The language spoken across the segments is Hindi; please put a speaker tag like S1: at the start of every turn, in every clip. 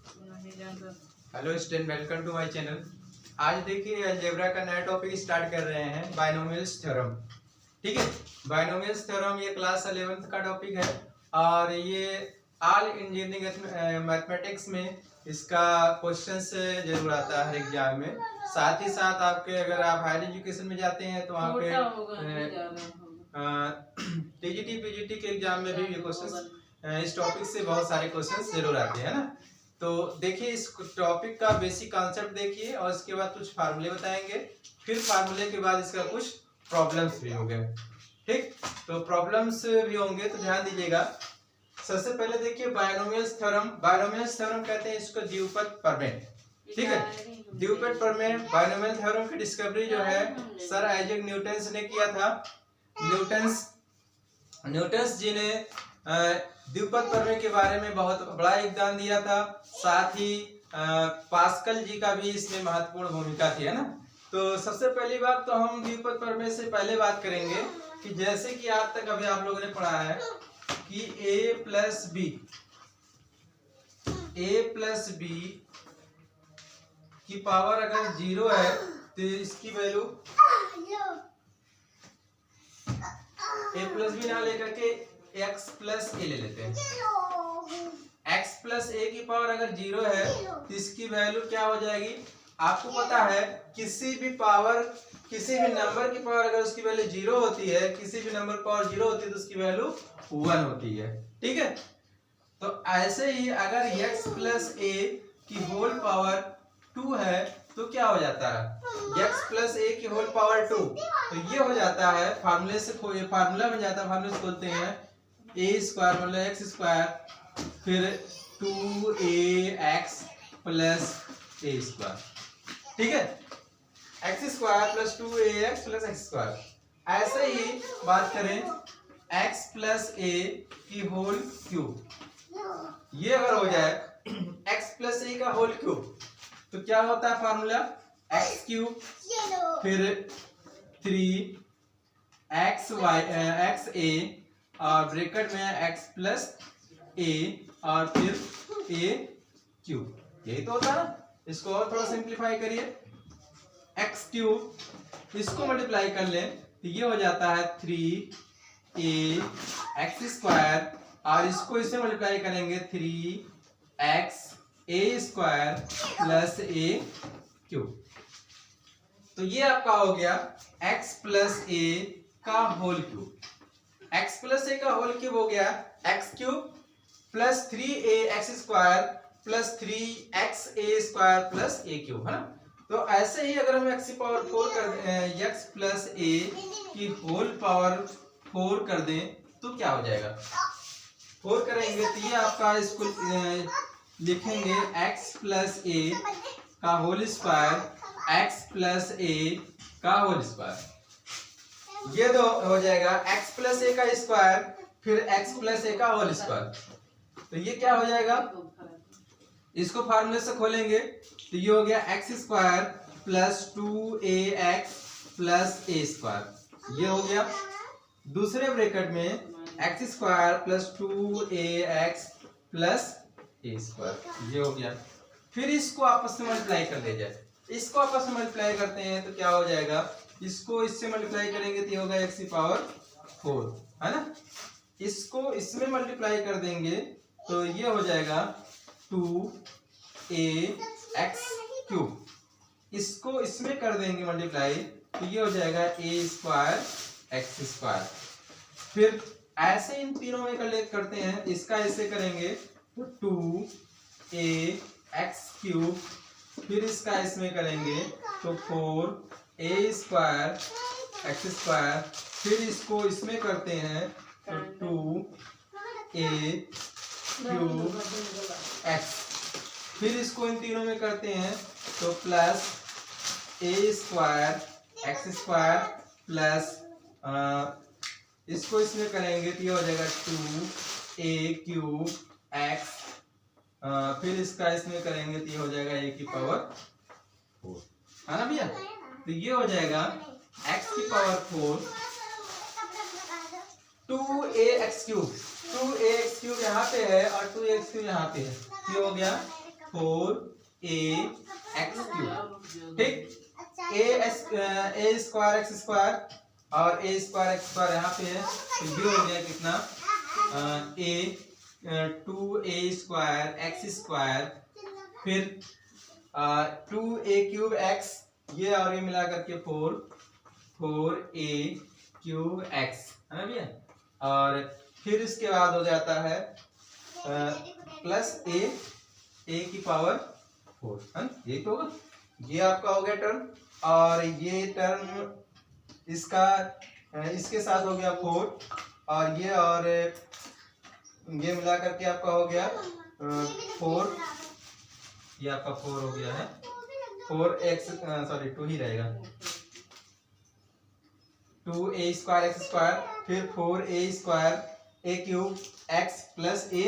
S1: Hello student, welcome to my channel. आज देखिए अलजेब्रा का नया टॉपिक स्टार्ट कर रहे हैं, बायनोमियल्स थ्योरम। ठीक है, बायनोमियल्स थ्योरम ये क्लास 11th का टॉपिक है और ये ऑल इंजीनियरिंग मैथमेटिक्स में इसका क्वेश्चन से जरूर आता है हर एग्जाम में। साथ ही साथ आपके अगर आप हायर एजुकेशन में जाते हैं तो वहाँ पे टीजीटी पीजीटी के एग्जाम में भी ये क्वेश्चन इस टॉपिक से बहुत सारे क्वेश्चन जरूर आते हैं ना। तो देखिए इस टॉपिक का बेसिक कॉन्सेप्ट देखिए और इसके बाद कुछ फार्मूले बताएंगे, फिर फार्मूले के बाद इसका कुछ प्रॉब्लम्स भी होंगे। ठीक, तो प्रॉब्लम्स भी होंगे तो ध्यान दीजिएगा। सबसे पहले देखिए बायनोमियल्स थ्योरम। बायनोमियल्स थ्योरम कहते हैं इसको द्विपद प्रमेय। ठीक है, द्विपद प्रमेय बायनोमियल थ्योरम की डिस्कवरी जो है सर आइजैक न्यूटन ने किया था। न्यूटन्स जी ने द्विपद प्रमेय के बारे में बहुत बड़ा योगदान दिया था। साथ ही पास्कल जी का भी इसमें महत्वपूर्ण भूमिका थी, है ना। तो सबसे पहली बात तो हम द्विपद प्रमेय से पहले बात करेंगे कि जैसे कि आज तक अभी आप लोगों ने पढ़ा है कि a प्लस बी की पावर अगर 0 है तो इसकी वैल्यू a प्लस बी ना लेकर के x प्लस ए ले लेते हैं। x प्लस ए की पावर अगर 0 है तो इसकी वैल्यू क्या हो जाएगी? आपको पता है किसी भी नंबर की पावर अगर उसकी वैल्यू 0 होती है, किसी भी नंबर की पावर 0 होती है तो उसकी वैल्यू 1 होती है। ठीक है, तो ऐसे ही अगर x प्लस ए की होल पावर 2 है तो क्या हो जाता है? x प्लस ए की होल पावर 2, तो ये हो जाता है फार्मूले से फार्मूला बन जाता है। फार्मूले से बोलते हैं a स्क्वायर मतलब x स्क्वायर फिर 2ax प्लस a स्क्वायर। ठीक है, x square plus 2ax plus x square. ऐसे ही बात करें x प्लस a की होल क्यूब, ये अगर हो जाए x प्लस a का होल क्यूब तो क्या होता है फार्मूला? x क्यूब फिर 3 x a और ब्रैकेट में x प्लस a और फिर a क्यूब, यही तो होता है ना। इसको और थोड़ा सिंप्लीफाई करिए, x क्यूब इसको मल्टीप्लाई कर लें तो ये हो जाता है 3a x स्क्वायर और इसको इससे मल्टीप्लाई करेंगे 3x a square plus a cube. तो ये आपका हो गया x प्लस a का whole cube. x plus a का होल क्यूब हो गया x cube plus 3ax square plus 3x a square plus a cube, है ना। तो ऐसे ही अगर हम x की पावर 4 कर x प्लस a की होल पावर 4 कर दें तो क्या हो जाएगा? 4 करेंगे तो ये आपका इसको लिखेंगे x प्लस a का whole square x plus a का होल स्क्वायर। ये दो हो जाएगा x प्लस a का स्क्वायर फिर x प्लस a का होल स्क्वायर। तो ये क्या हो जाएगा? इसको फार्मूले से खोलेंगे तो ये हो गया x square plus 2ax plus a square, ये हो गया। दूसरे ब्रैकेट में x square plus 2ax plus a square, ये हो गया। फिर इसको आपस में मल्टीप्लाई कर ले जाए, इसको आपस में मल्टीप्लाई करते हैं तो क्या हो जाएगा? इसको इससे मल्टीप्लाई करेंगे तो ये होगा x की पावर 4, है ना। इसको इसमें मल्टीप्लाई कर देंगे तो ये हो जाएगा 2ax क्यूब। इसको इसमें कर देंगे मल्टीप्लाई तो ये हो जाएगा a स्क्वायर x स्क्वायर। फिर ऐसे इन तीनों में करते हैं, इसका ऐसे करेंगे तो 2ax क्यूब फिर इसका इसमें करेंगे तो 4a स्क्वायर x स्क्वायर फिर इसको इसमें करते हैं तो 2a क्यूब x फिर इसको इन तीनों में करते हैं तो plus a square x square plus इसको इसमें करेंगे तो ये हो जाएगा 2a क्यूब x फिर इसका इसमें करेंगे तो ये हो जाएगा a की पावर 4, है ना भैया। तो ये हो जाएगा x की पावर 4 2ax क्यूब यहाँ पे है और 2x क्यूब यहाँ पे है, ये हो गया 4ax3, ठीक। ए स्क्वायर एक्स स्क्वायर और ए स्क्वायर एक्स स्क्वायर यहाँ पे है, तो ये हो गया कितना, ए 2a स्क्वायर एक्स स्क्वायर, फिर 2a क्यूब एक्स, ये और ये मिला करके 4a क्यूब एक्स, है ना भैया। और फिर इसके बाद हो जाता है प्लस ए की पावर 4, है, ये तो होगा। ये आपका हो गया टर्म, और ये टर्म इसका इसके साथ हो गया 4, और ये मिला करके आपका हो गया 4, ये आपका 4 हो गया है, 4x, सॉरी 2 ही रहेगा, 2a स्क्वायर एक्स स्क्वायर, फिर 4a square a cube x plus a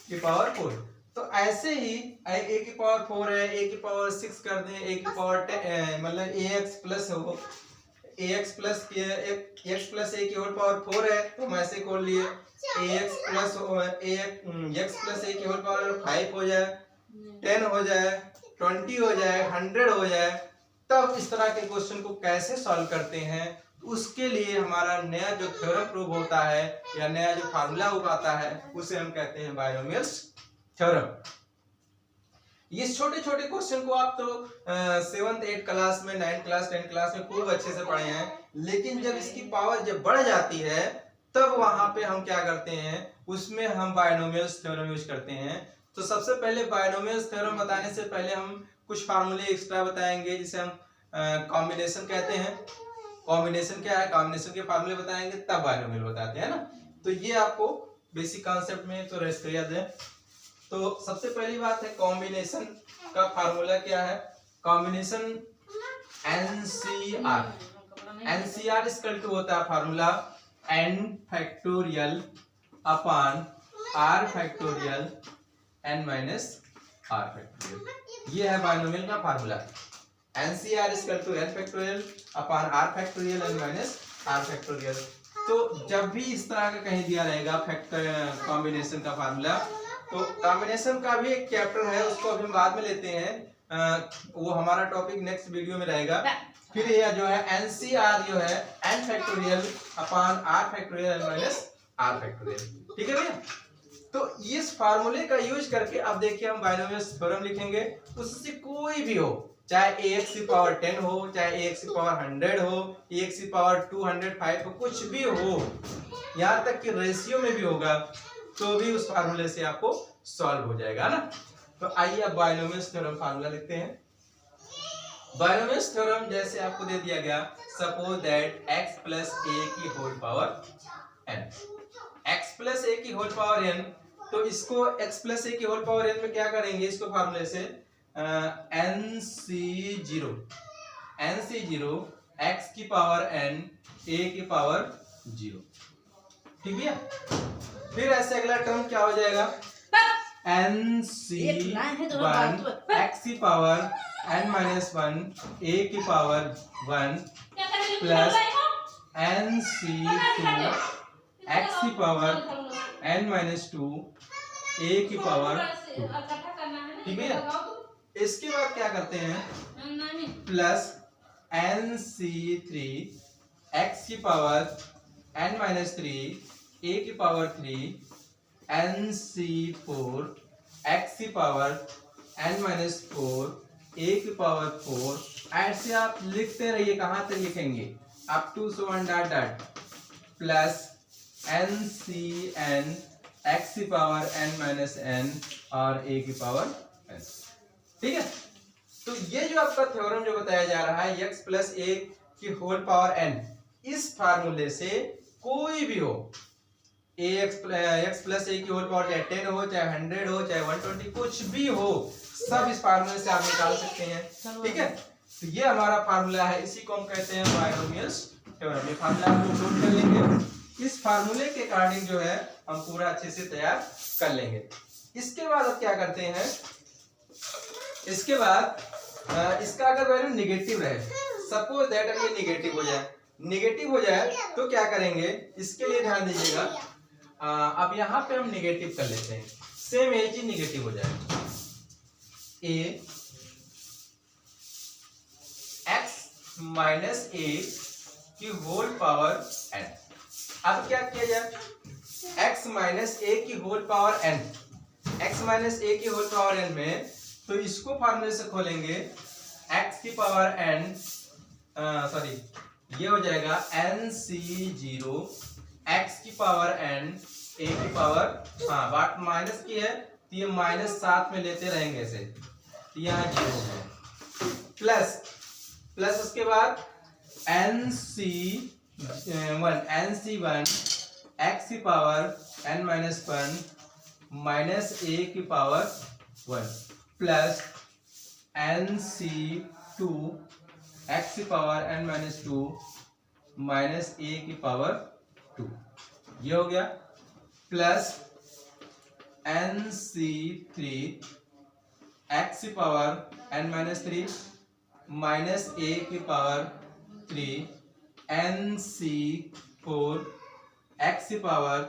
S1: की पावर 4। तो ऐसे ही a की पावर 4 है, a की पावर 6 कर दें, a की पावर 10, मतलब ax प्लस हो, ax plus x plus a की होल पावर 4 है, तो हम ऐसे खोल लिए x प्लस a की होल पावर 5 हो जाए, 10 हो जाए, 20 हो जाए, 100 हो जाए। तब इस तरह के क्वेश्चन को कैसे सॉल्व करते हैं, उसके लिए हमारा नया जो थ्योरम प्रूव होता है या नया जो फार्मूला उगाता है उसे हम कहते हैं बायनोमियल्स थ्योरम। ये छोटे छोटे क्वेश्चन को आप तो 7th 8th क्लास में, 9th क्लास 10th क्लास में खूब अच्छे से पढ़े हैं, लेकिन जब इसकी पावर जब बढ़ जाती है तब वहां पे हम क्या करते हैं, उसमें हम बायनोमियल्स थ्योरम यूज करते हैं। तो सबसे पहले बायनोमियल्स थ्योरम बताने से पहले हम कुछ फार्मूले एक्स्ट्रा बताएंगे, जिसे हम कॉम्बिनेशन कहते हैं। कॉम्बिनेशन क्या है, कॉम्बिनेशन के फार्मूले बताएंगे, तब बायनोमियल बताते हैं ना। तो ये आपको बेसिक कॉन्सेप्ट में तो रेस्ट याद है। तो सबसे पहली बात है कॉम्बिनेशन का फार्मूला क्या है। कॉम्बिनेशन NCR इसका होता है formula n factorial upon r factorial n minus r factorial. ये है बायनोमियल का formula. NCR n factorial upon r factorial n minus r factorial. तो जब भी इस तरह का कहीं दिया रहेगा कॉम्बिनेशन का फार्मूला, तो कॉम्बिनेशन का भी एक चैप्टर है, उसको अभी हम बाद में लेते हैं, वो हमारा टॉपिक नेक्स्ट वीडियो में रहेगा। फिर यह जो है NCR जो है n factorial upon r factorial n minus r factorial, ठीक है भैया। तो इस फार्मूले का यूज करके अब देखिए हम बायनोमियल्स थ्योरम लिखेंगे। उससे कोई भी हो, चाहे ax की पावर 10 हो, चाहे ax की पावर 100 हो, ax की पावर 205 हो, कुछ भी हो, यहाँ तक कि रेशियो में भी होगा, तो भी उस फार्मूले से आपको सॉल्व हो जाएगा ना। तो आइए अब बायनोमियल्स थ्योरम फार्मूला लिखते हैं। बायनोमियल्स थ्योरम जैसे आपको दे दिया गया, suppose that x plus a की whole power n, x plus a की होल पावर n, तो इसको x प्लस a की होल पावर n में क्या करेंगे, इसको फार्मूले से NC0 x की पावर n a की पावर 0, ठीक है। फिर ऐसे अगला टर्म क्या हो जाएगा, NC1 x की पावर n माइनस 1 a की पावर 1 प्लस NC2 x की पावर n माइनस 2 a की पावर 2, ठीक है। इसके बाद क्या करते हैं, प्लस NC3 x की पावर n माइनस 3 a की पावर 3 NC4 x की पावर n माइनस 4 a की पावर 4। ऐसे आप लिखते रहिए, कहां तक लिखेंगे, up to so on dot dot, plus NCn x की पावर n माइनस n और a की पावर n, ठीक है। तो ये जो आपका थ्योरम जो बताया जा रहा है x प्लस a की होल पावर n, इस फार्मूले से कोई भी हो, x प्लस a की होल पावर चाहे 10 हो, चाहे 100 हो, चाहे 120, कुछ भी हो, सब इस फार्मूले से आप निकाल सकते हैं, ठीक है। तो ये हमारा फार्मूला है, इसी को हम कहते हैं बायनोमियल्स थ्योरम। ये फार्मूला आप लोग नोट कर लेंगे, इस फार्मूले के अकॉर्डिंग जो है हम पूरा अच्छे से तैयार कर लेंगे। इसके बाद अब क्या करते हैं, इसके बाद इसका अगर वैल्यू निगेटिव रहे, सपोज दैट अगर ये निगेटिव हो जाए तो क्या करेंगे, इसके लिए ध्यान दीजिएगा। अब यहाँ पे हम निगेटिव कर लेते हैं, सेम एज ही निगेटिव हो जाए, ए एक्स माइनस ए की होल पावर एन। अब क्या किया जाए, एक्स माइनस ए की whole power n, x minus a की होल पावर एन में, तो इसको फॉर्मूले से खोलेंगे, एक्स की पावर एन, सॉरी ये हो जाएगा एन सी जीरो एक्स की पावर एन ए की पावर, हाँ बात माइनस की है तो ये माइनस साथ में लेते रहेंगे ऐसे, तो यहाँ जीरो है, प्लस उसके बाद एन सी वन एक्स की power N minus one minus a की power one plus n C two x की power N minus two minus a की पावर टू, ये हो गया, plus n C three x की power N minus three minus a की power three, n C four x की power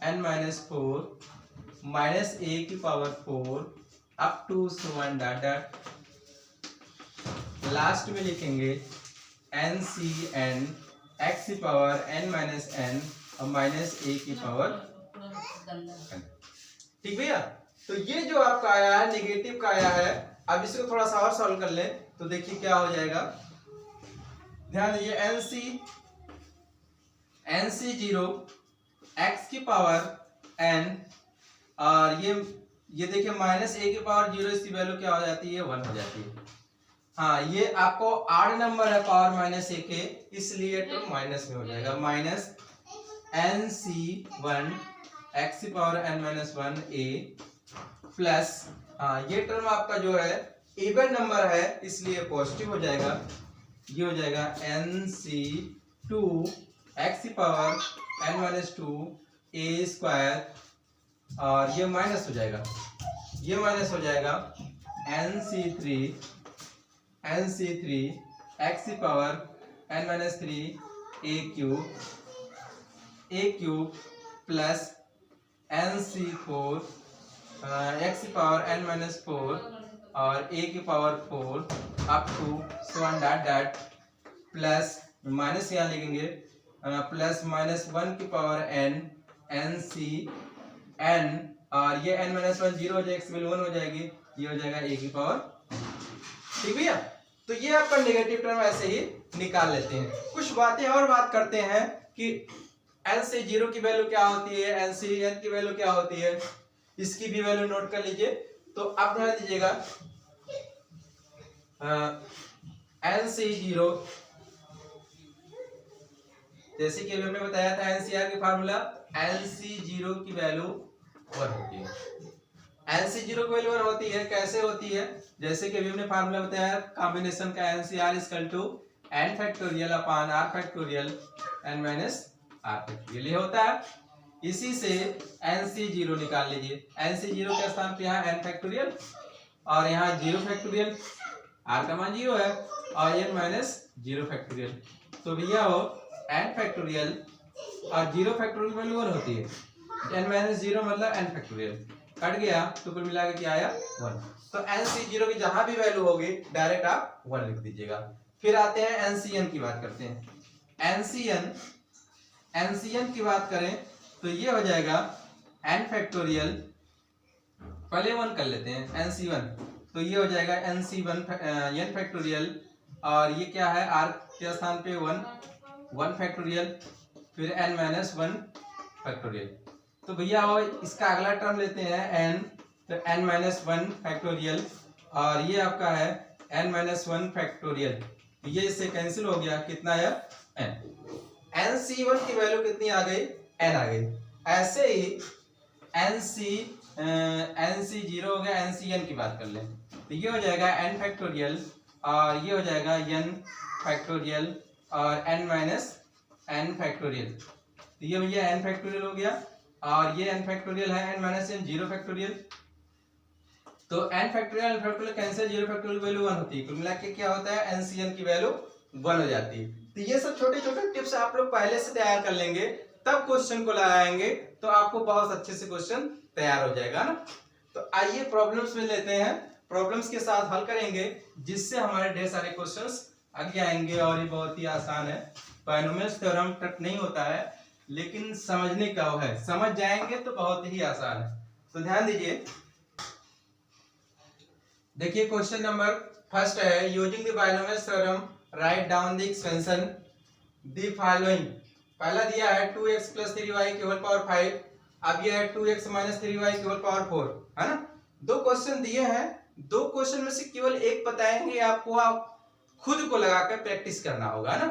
S1: N minus four minus a की power four up to one dot dot, last में लिखेंगे एन सी एन एक्स की पावर एन माइनस एन और माइनस ए की पावर, ठीक भैया। तो ये जो आपका आया है नेगेटिव का आया है, अब इसको थोड़ा सा और सॉल्व कर ले तो देखिए क्या हो जाएगा, ध्यान दीजिए, एन सी जीरो एक्स की पावर एन और ये देखिए माइनस ए की पावर जीरो, इसकी वैल्यू क्या हो जाती है, वन हो जाती है। हाँ ये आपको आड नंबर है पावर माइनस ए के, इसलिए तो माइनस में हो जाएगा, minus N C one x की power N minus one A plus, हाँ ये टर्म आपका जो है इवन नंबर है इसलिए पॉजिटिव हो जाएगा, ये हो जाएगा एन सी टू एक्स की power N minus two a square और ये माइनस हो जाएगा, ये माइनस हो जाएगा एन सी थ्री एक्स की power N minus three a cube plus n C four x की पावर एन माइनस फोर और ए की power four up to one dot dot, plus minus यहाँ लिखेंगे, प्लस माइनस वन की पावर एन सी एन और ये एन माइनस वन जीरो हो जाएगा, एक्स वैल्यू वन हो जाएगी, ये हो जाएगा ए की पावर, ठीक भैया। तो ये आपका नेगेटिव टर्म ऐसे ही निकाल लेते हैं। कुछ बातें और बात करते हैं कि एन से जीरो की वैल्यू क्या होती है, एन से एन की वैल्यू क्या होती है, इसकी भी वैल्यू नोट कर लीजिए। तो आप बना दीजिएगा एन से जीरो, जैसे कि हमने बताया था एनसीआर की फार्मूला, एन सी जीरो की वैल्यू वन होती है, एन सी जीरो की वैल्यू वन होती है, कैसे होती है, जैसे कि अभी हमने फार्मूला बताया कॉम्बिनेशन का NCR equal to N factorial upon R factorial N minus R factorial, ये होता है। इसी से एन सी जीरो निकाल लीजिए, एन सी जीरो के स्थान पे यहाँ एन फैक्टोरियल और यहाँ जीरो फैक्टोरियल, आर का मान जीरो है और एन माइनस जीरो फैक्टोरियल, तो भैया हो एन फैक्टोरियल और जीरो फैक्टोरियल वैल्यू वन होती है, एन माइनस जीरो मतलब एन फैक्टोरियल, कट गया तो कुल मिला के क्या आया वन। तो एन सी जीरो की जहां भी वैल्यू होगी डायरेक्ट आप वन लिख दीजिएगा। फिर आते हैं एनसीएन की बात करते हैं। एनसीएन की बात करें तो ये हो जाएगा एन फैक्टोरियल, पहले वन कर लेते हैं एन सी वन, तो ये हो जाएगा N C one N factorial और ये क्या है आर के स्थान पे वन फैक्टोरियल, फिर एन माइनस वन फैक्टोरियल। तो भैया वो इसका अगला टर्म लेते हैं एन, तो एन माइनस वन फैक्टोरियल और ये आपका है एन माइनस वन फैक्टोरियल, ये इससे कैंसिल हो गया, कितना आया एन सी वन की वैल्यू कितनी आ गई, एन आ गई। ऐसे ही एन सी जीरो हो गया, एन सी एन की बात कर लें तो ये हो जाएगा एन फैक्टोरियल और ये हो जाएगा एन फैक्टोरियल और एन माइनस एन फैक्टोरियल, तो ये भैया एन फैक्टोरियल हो गया और ये एन फैक्टोरियल है n minus n zero factorial. तो n factorial factorial cancel, zero factorial value one होती है, कुल मिला के क्या होता है एनसीएन की वैल्यू वन हो जाती है। तो ये सब छोटे छोटे टिप्स आप लोग पहले से तैयार कर लेंगे, तब क्वेश्चन को लगाएंगे तो आपको बहुत अच्छे से क्वेश्चन तैयार हो जाएगा ना। तो आइए प्रॉब्लम्स में लेते हैं। प्रॉब्लम्स के साथ हल करेंगे, जिससे हमारे ढेर सारे क्वेश्चंस आगे आएंगे। और ये बहुत ही आसान है, बायनोमियल्स थ्योरम तक नहीं होता है, लेकिन समझने का वो है, समझ जाएंगे तो बहुत ही आसान है। तो ध्यान दीजिए, देखिए क्वेश्चन नंबर फर्स्ट है, using the binomials theorem write down the expansion the following. पहला दिया है 2x + 3y की होल पावर 5, अब ये है 2x - 3y की होल पावर 4, है ना। दो क्वेश्चन दिए हैं, दो क्वेश्चन में से केवल एक बताएंगे आपको, आप खुद को लगाकर प्रैक्टिस करना होगा ना।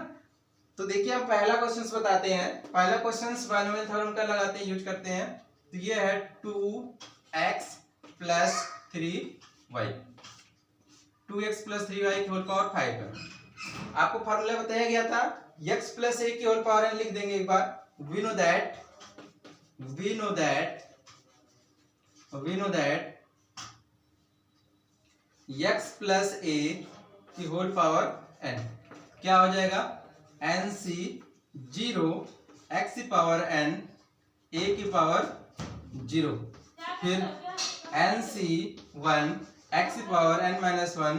S1: तो देखिए हम पहला क्वेश्चन बताते हैं। पहला क्वेश्चन बायनोमियल थ्योरम का लगाते हैं, यूज करते हैं। तो ये है 2x + 3y, 2x + 3y की होल पावर 5 है। आपको फार्मूला बताया गया था, x + a की होल पावर n लिख देंगे एक बार। we know that x + a की होल पावर n क्या हो जाएगा, nc 0 x की पावर n a की पावर 0, फिर nc 1 x की पावर n - 1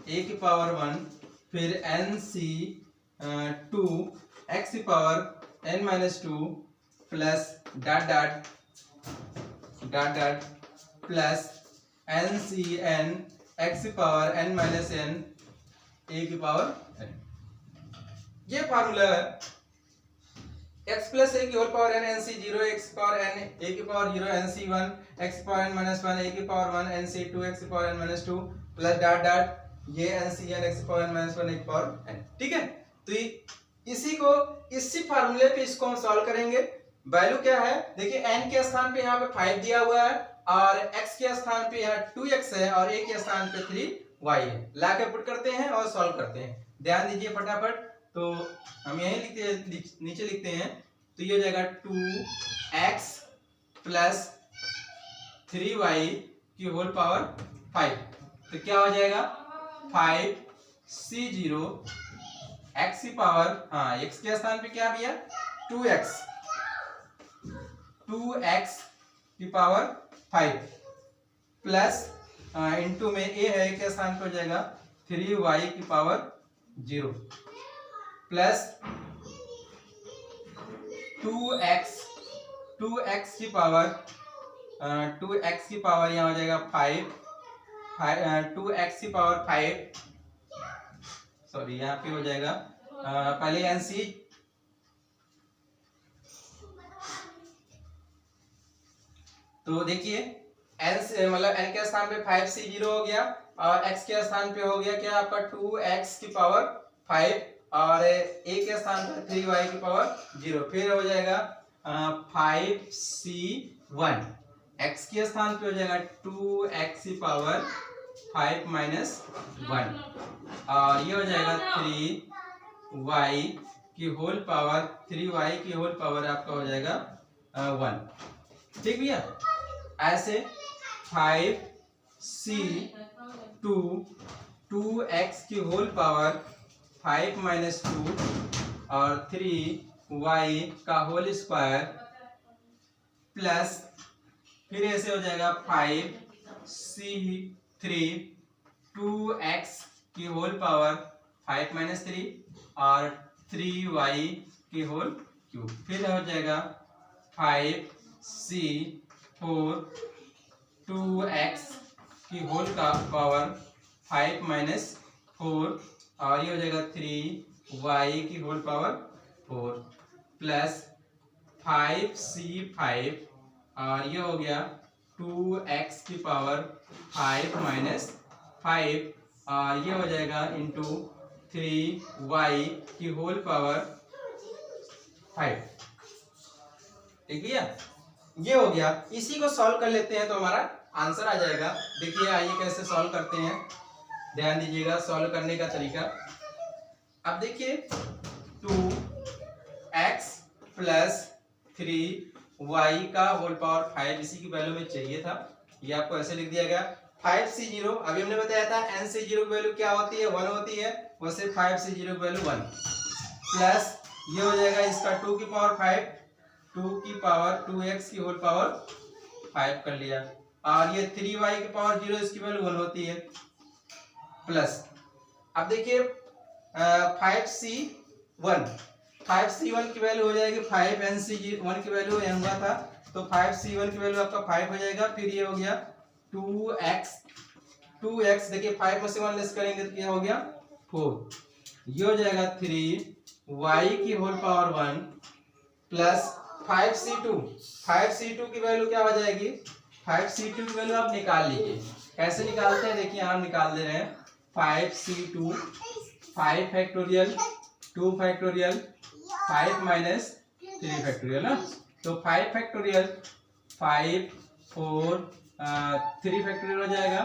S1: a की पावर 1, फिर nc 2 x की power n - 2 plus dot dot plus ncn x की पावर n - n a की पावर n। ये फार्मूला है, x + a की whole power n, nc 0 x की पावर n a की पावर 0, nc 1 x की पावर n - 1 a की पावर 1, nc 2 x की power n - 2 plus dot dot ये ncn x की पावर n - 1 a की पावर n। ठीक है, तो इसी फार्मूले पे इसको हम सॉल्व करेंगे। वैल्यू क्या है, देखिए n के स्थान पे यहाँ पे 5 दिया हुआ है, और x के स्थान पे यहाँ 2x है, और a के स्थान पे 3y है। लाके पुट करते हैं और सॉल्व करते हैं। ध्यान दीजिए फटाफट। तो हम यही नीचे लिखते हैं। तो ये हो जाएगा 2x + 3y की होल पावर 5। तो क्या हो जाएगा, 5c0 x की पावर, हाँ x के स्थान पे क्या भैया 2x की पावर 5 प्लस इंटू में a है, के स्थान पे हो जाएगा 3y की पावर 0 प्लस 2x की पावर 2x की पावर यहाँ हो जाएगा 2x की पावर 5, सॉरी यहाँ पे हो जाएगा पहले nc, तो देखिए n मतलब n के स्थान पे 5c0 हो गया, और x के स्थान पे हो गया क्या आपका 2x की पावर 5, और a के स्थान पे 3y की पावर 0, फिर हो जाएगा 5c1, x के स्थान पे हो जाएगा 2x की पावर 5 - 1, और ये हो जाएगा 3y की होल पावर, 3y की होल पावर आपका हो जाएगा 1। ठीक भैया, ऐसे 5c2 2x की होल पावर 5 - 2 और 3y का होल स्क्वायर प्लस, फिर ऐसे हो जाएगा 5c3 2x की होल पावर 5 - 3 और 3y की होल क्यूब, फिर हो जाएगा 5c4 2x की होल का पावर 5 - 4, और ये हो जाएगा 3y की होल पावर 4 प्लस 5c5, और ये हो गया 2x की पावर 5 - 5, और ये हो जाएगा इंटू 3y की होल पावर 5। ठीक है, ये हो गया। इसी को सॉल्व कर लेते हैं तो हमारा आंसर आ जाएगा। देखिए आइए कैसे सॉल्व करते हैं, ध्यान दीजिएगा सॉल्व करने का तरीका। अब देखिए 2x + 3y का होल पावर 5, इसी की वैल्यू में चाहिए था, ये आपको ऐसे लिख दिया गया। 5c0 अभी हमने बताया था nc0 की वैल्यू क्या होती है, 1 होती है, वैसे 5c0 की वैल्यू 1 प्लस ये हो जाएगा इसका 2 की पावर 5, 2 की पावर 2x की होल पावर 5 कर लिया, और ये 3y की पावर 0 इसकी वैल्यू 1 होती है, प्लस अब देखिए 5c1 की वैल्यू हो जाएगी 5, nc1 की वैल्यू n हुआ था, तो 5c1 की वैल्यू आपका 5 हो जाएगा। फिर ये हो गया 2x देखिए 5 में से 1 लेस करेंगे तो क्या हो गया 4, ये हो जाएगा 3y की होल पावर 1 प्लस 5c2 की वैल्यू क्या हो जाएगी, 5c2 की वैल्यू आप निकाल लीजिए। कैसे निकालते हैं देखिए, हम निकाल दे रहे हैं 5c2 5 factorial 2 factorial 5 minus 3 factorial ना, तो 5 फैक्टोरियल 5 4 3 फैक्टोरियल हो जाएगा।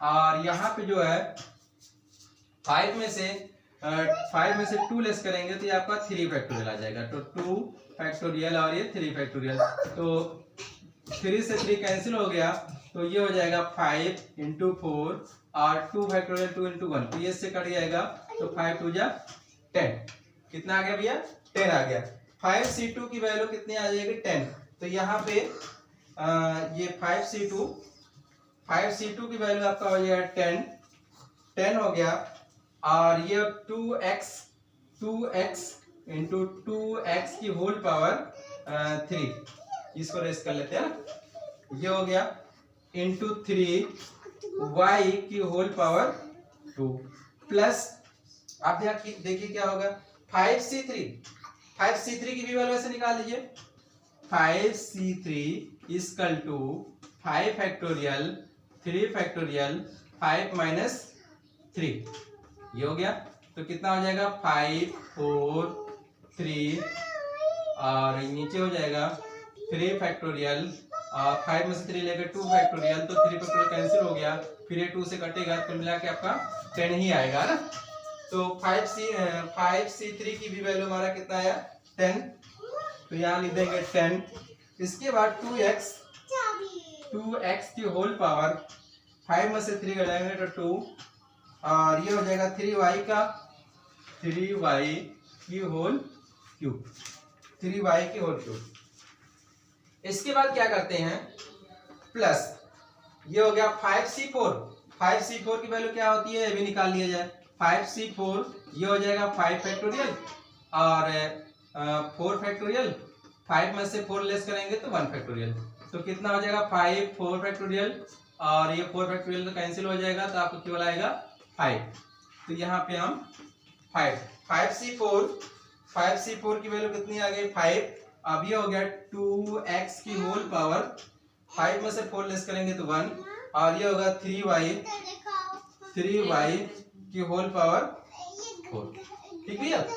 S1: और यहाँ पे जो है 5 में से 2 लेस करेंगे तो ये आपका 3 फैक्टोरियल आ जाएगा, तो 2 फैक्टोरियल और ये 3 फैक्टोरियल, तो 3 से 3 कैंसिल हो गया, तो ये हो जाएगा 5 इंटू 4 और 2 फैक्टोरियल 2 इंटू 1, तो ये से कट जाएगा, तो 5 2 जा 10, कितना आ गया भैया 10 आ गया। 5c2 की वैल्यू कितनी आ जाएगी 10, तो यहाँ पे ये 5c2 की वैल्यू आपका हो जाएगा 10 हो गया, और ये 2x इंटू 2x की होल पावर 3, इसको रेस कर लेते हैं, ये हो गया इंटू 3y की होल पावर 2 प्लस आप देखिए क्या होगा 5c3 की भी वैल्यू ऐसे निकाल लीजिए, 5c3 equal to 5 factorial 3 factorial 5 minus 3, ये हो गया, तो कितना हो जाएगा 5 4 3 और नीचे हो जाएगा 3 फैक्टोरियल और 5 में से 3 लेकर 2 फैक्टोरियल, तो 3 फैक्टोरियल कैंसिल हो गया, फिर ये 2 से कटेगा तो मिला के आपका 10 ही आएगा ना, तो 5c3 की भी वैल्यू हमारा कितना आया 10, तो यहाँ लिख देंगे 10, इसके बाद 2x की होल पावर 5 में से 3 घटाएंगे तो 2, और ये हो जाएगा 3y की होल क्यूब। इसके बाद क्या करते हैं प्लस, ये हो गया 5c4 की वैल्यू क्या होती है ये भी निकाल लिया जाए, 5c4 ये हो जाएगा 5 फैक्टोरियल और 4 फैक्टोरियल, 5 में से 4 लेस करेंगे तो 1 फैक्टोरियल, तो कितना हो जाएगा 5 4 फैक्टोरियल और ये 4 फैक्टोरियल तो कैंसिल हो जाएगा, तो आपको केवल आएगा 5, तो यहाँ पे हम 5c4 की वैल्यू कितनी आ गई 5, अब ये हो गया 2x की होल पावर 5 में से 4 लेस करेंगे तो 1, और ये होगा 3y की होल पावर 4, ठीक है,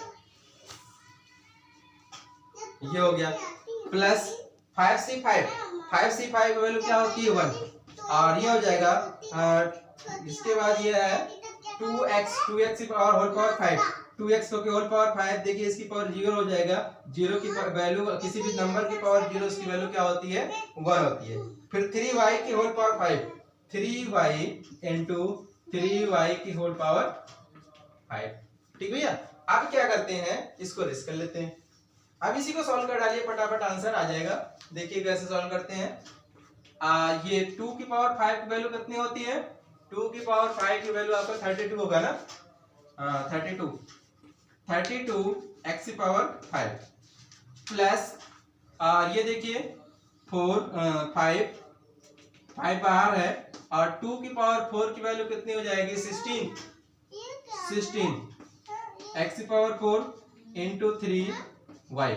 S1: ये हो गया प्लस 5c5 की वैल्यू क्या होती है 1, और ये हो जाएगा इसके बाद ये है 2x की पावर होल पावर 5, 2x की होल पावर 5 देखिए इसकी पावर 0 हो जाएगा, 0 की वैल्यू किसी भी नंबर की पावर 0 इसकी वैल्यू क्या होती है 1 होती है, फिर 3y की whole power 5, 3y into 3y की होल पावर 5, ठीक भैया। अब क्या करते हैं इसको रेस कर लेते हैं, अब इसी को सॉल्व कर डालिए फटाफट आंसर आ जाएगा, देखिए कैसे सॉल्व करते हैं। ये 2 की पावर 5 की वैल्यू कितनी होती है, 2 की पावर 5 की वैल्यू आपका 32 होगा ना, 32 x की पावर 5 प्लस ये देखिए 5 बाहर है, और 2 की पावर 4 की वैल्यू कितनी हो जाएगी 16 x की पावर 4 इंटू 3y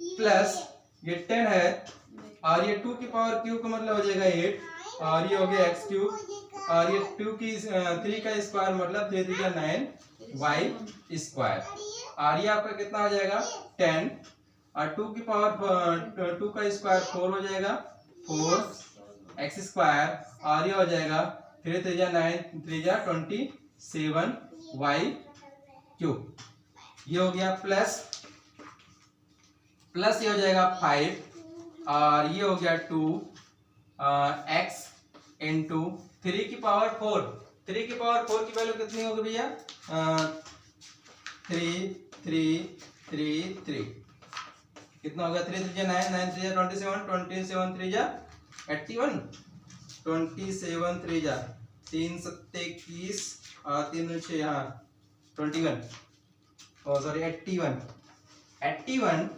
S1: प्लस ये 10 है, और ये 2 की पावर क्यूब का मतलब हो जाएगा 8, और ये हो गया x क्यूब, और ये 3 का स्क्वायर मतलब 3 3 9y स्क्वायर, और ये आपका कितना हो जाएगा 10, और 2 की पावर 2 का स्क्वायर 4 हो जाएगा 4x स्क्वायर, और ये हो जाएगा 3 3 9 3 27y क्यूब, ये हो गया प्लस ये हो जाएगा 5, और ये हो गया 2x इंटू 3 की पावर 4, 3 की पावर 4 की वैल्यू कितनी होगी भैया 3 कितना होगा 3 3 9 9 3 27 27 3 जा 81 27 त्रिजा 3 सत्ते 21 और 3 6 यहाँ 21 सॉरी 81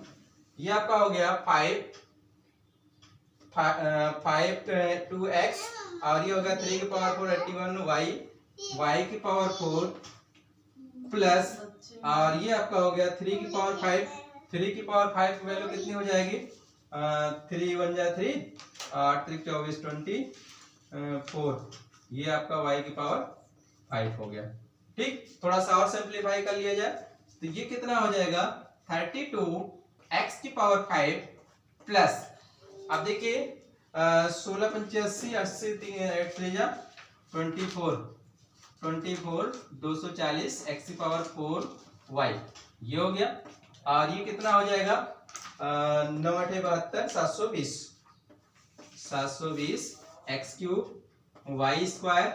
S1: ये आपका हो गया 5 2x और ये हो गया 3 की पावर 4 81 y की पावर 4 प्लस और ये आपका हो गया 3 की पावर 5 3 की पावर 5 की वैल्यू कितनी हो जाएगी 3 1 जा 3 8 3 24 24 ये आपका y की पावर 5 हो गया। ठीक, थोड़ा सा और सिंप्लीफाई कर लिया जाए तो ये कितना हो जाएगा 32x की पावर 5 प्लस अब देखिए 16 85 80 3 जा 24 240 x की पावर 4 y ये हो गया और ये कितना हो जाएगा 9 8 72 720 x cube y square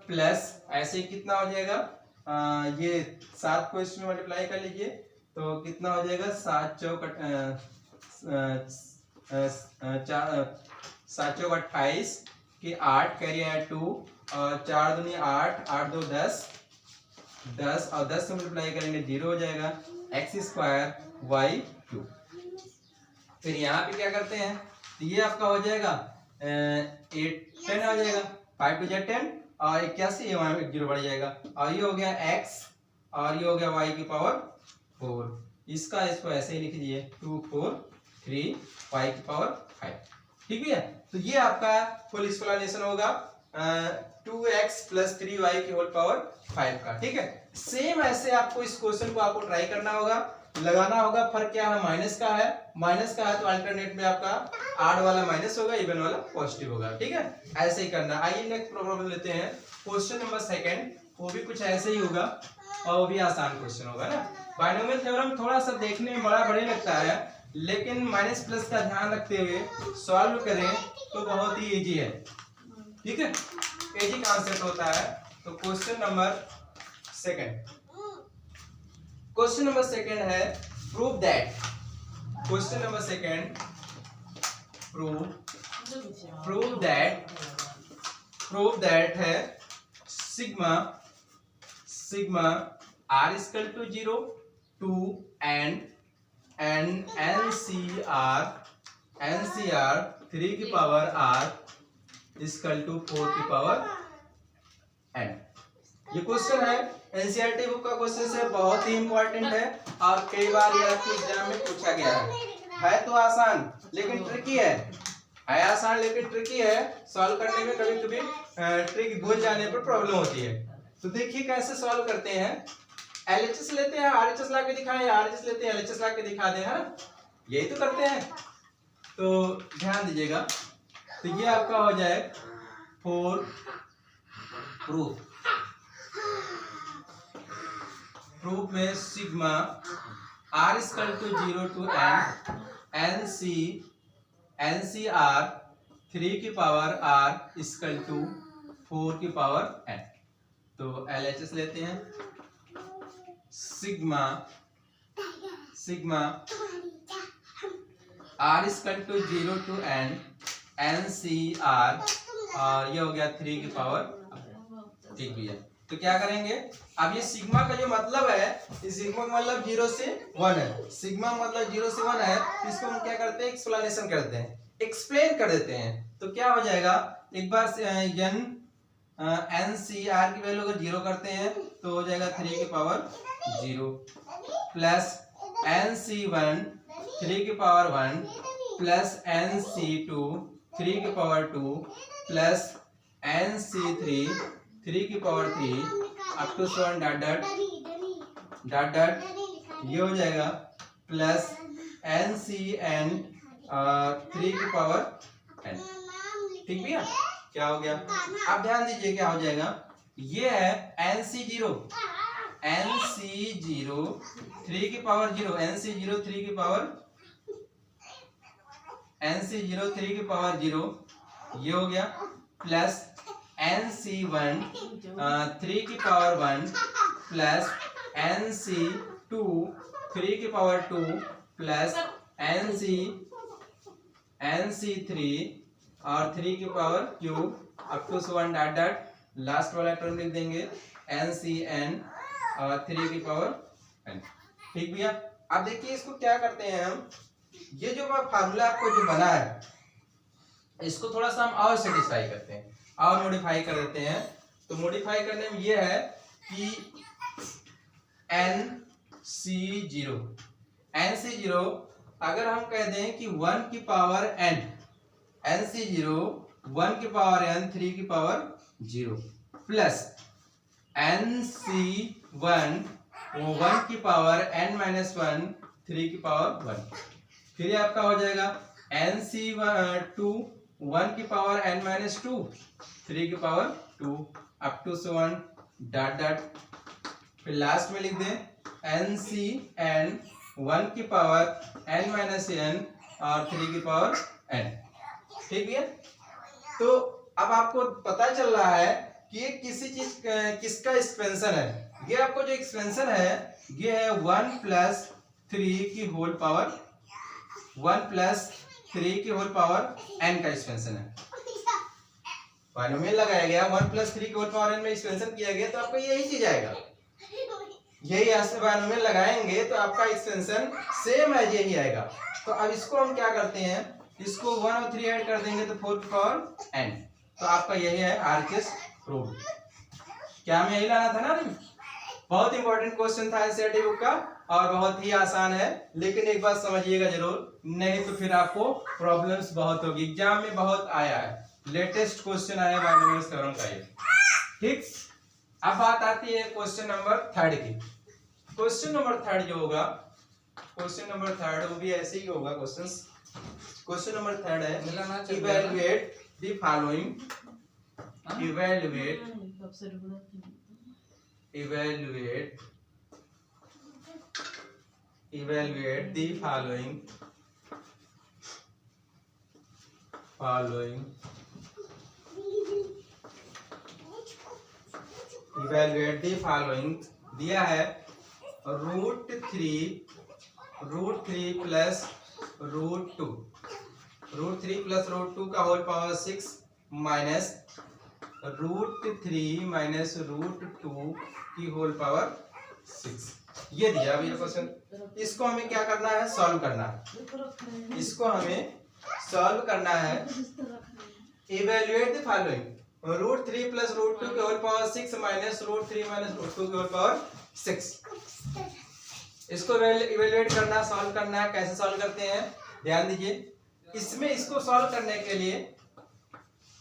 S1: plus ऐसे कितना हो जाएगा ये 7 को इसमें मल्टीप्लाई कर लीजिए तो कितना हो जाएगा 7 चौक 28 के 8 कैरी है 2 और 4 दूनी 8 8 2 10 और 10 से मल्टीप्लाई करेंगे 0 हो जाएगा x स्क्वायर y क्यूब। फिर यहाँ पे क्या करते हैं तो ये आपका हो जाएगा 8 10 हो जाएगा 5 2 10 और 81 ये वहाँ 0 बढ़ जाएगा और ये हो गया x और ये हो गया y की पावर 4 इसको ऐसे ही लिख दीजिए 2 4 3 y की पावर 5। ठीक है, तो ये आपका फुल एक्सप्लेनेशन होगा 2x प्लस 3y की होल पावर 5 का। ठीक है, सेम ऐसे आपको इस क्वेश्चन को आपको ट्राई करना होगा, लगाना होगा। फर्क क्या है, माइनस का है तो अल्टरनेट में आपका आड वाला माइनस होगा, इवन वाला पॉजिटिव होगा। ठीक है, ऐसे ही करना। आइए नेक्स्ट प्रॉब्लम लेते हैं, क्वेश्चन नंबर 2, वो भी कुछ ऐसे ही होगा और वो भी आसान क्वेश्चन होगा ना। बाइनोमियल थ्योरम थोड़ा सा देखने में बड़े लगता है, लेकिन माइनस प्लस का ध्यान रखते हुए सॉल्व करें तो बहुत ही इजी है। ठीक है, इजी कॉन्सेप्ट होता है। तो क्वेश्चन नंबर 2 है prove that. Question number 2 prove that है sigma r equal to 0 to and NCR 3 की पावर r इक्वल टू 4 की पावर n। ये क्वेश्चन है एनसीईआरटी बुक का क्वेश्चन है, बहुत ही इंपॉर्टेंट है और कई बार ये आपके एग्जाम में पूछा गया है तो आसान लेकिन ट्रिकी है आसान लेकिन ट्रिकी है। सॉल्व करने में कभी कभी ट्रिक भूल जाने पर प्रॉब्लम होती है। तो देखिए कैसे सॉल्व करते हैं। एलएचएस लेते हैं, आरएचएस ला के दिखाएं, आरएचएस लेते हैं, एलएचएस ला के दिखा दें, है ना, यही तो करते हैं। तो ध्यान दीजिएगा। तो ये आपका हो जाए 4 प्रूफ में sigma r equal to 0 to NCR 3 की पावर r इक्वल टू 4 की पावर n। तो LHS लेते हैं। Sigma r equal to 0 to NCR और ये हो गया 3 की पावर। ठीक भैया, तो क्या करेंगे अब ये सिग्मा का जो मतलब है, इस सिग्मा का मतलब 0 से 1 है। सिग्मा मतलब 0 से 1 है, इसको हम क्या करते हैं, एक्सप्लेनेशन करते हैं, एक्सप्लेन कर देते हैं। तो क्या हो जाएगा, एक बार NCR की वैल्यू अगर 0 करते हैं तो हो जाएगा 3 की पावर 0 प्लस NC1 3 की पावर 1 प्लस NC2 3 की पावर 2 प्लस NC3 3 की पावर 3 अप टू 7 डॉट ये हो जाएगा प्लस NCN 3 की पावर n। ठीक भैया, क्या हो गया, आप ध्यान दीजिए क्या हो जाएगा। ये है NC0 3 की पावर 0 NC0 3 की पावर 0 ये हो गया प्लस NC1 3 की पावर 1 प्लस NC2 3 की पावर 2 प्लस NC3 और 3 की power cube up to 1 dot dot last वाला टर्म लिख देंगे NCN और 3 की पावर n। ठीक भैया, अब देखिए इसको क्या करते हैं हम, ये जो फार्मूला आपको जो बना है इसको थोड़ा सा हम और सेटिस्फाई करते हैं और मॉडिफाई कर देते हैं। तो मॉडिफाई करने में ये है कि NC0 अगर हम कह दें कि 1 की पावर n, NC0 1 की पावर n 3 की पावर 0 प्लस NC1 1 की पावर n माइनस 1 3 की पावर 1। फिर आपका हो जाएगा NC2 1 की पावर n माइनस 2 3 की power 2 up to 1 dot dot. फिर लास्ट में लिख दें NCN 1 की पावर n माइनस n और 3 की पावर n। ठीक है, तो अब आपको पता चल रहा है कि ये किसी चीज किसका एक्सपेंशन है। ये आपको जो एक्सपेंशन है ये है 1 प्लस 3 की होल पावर 1 प्लस 3 की होल पावर n का एक्सपेंशन है। बाइनोमियल लगाया गया 1 प्लस 3 की होल पावर n में एक्सपेंशन किया गया तो आपको यही चीज आएगा। यही ऐसे बाइनोमियल लगाएंगे तो आपका एक्सपेंशन सेम है यही आएगा। तो अब इसको हम क्या करते हैं, इसको 1 और 3 ऐड कर देंगे तो 4 की पावर n। तो आपका यही है RHS प्रूव। क्या हमें यही लाना था ना? नहीं, बहुत इंपॉर्टेंट क्वेश्चन था एनसीईआरटी बुक का और बहुत ही आसान है, लेकिन एक बात समझिएगा जरूर, नहीं तो फिर आपको प्रॉब्लम्स बहुत होगी। एग्जाम में बहुत आया है, लेटेस्ट क्वेश्चन आया बाइनोमियल थ्योरम का ये। ठीक, अब बात आती है क्वेश्चन नंबर 3 की। क्वेश्चन नंबर 3 जो होगा, क्वेश्चन नंबर 3 वो भी ऐसे ही होगा क्वेश्चंस। क्वेश्चन नंबर 3 है evaluate the following, evaluate the following दिया है √3 प्लस √2 का होल पावर 6 माइनस √3 माइनस √2 की होल पावर 6। ये दिया अभी क्वेश्चन, इसको हमें क्या करना है, सॉल्व करना है। इसको हमें सॉल्व करना है। इवैल्यूएट द फॉलोइंग √3 प्लस √2 की होल पावर 6 माइनस √3 माइनस √2 की होल पावर 6। इसको इवैल्यूएट करना, सॉल्व करना है। कैसे सॉल्व करते हैं ध्यान दीजिए। इसमें इसको सॉल्व करने के लिए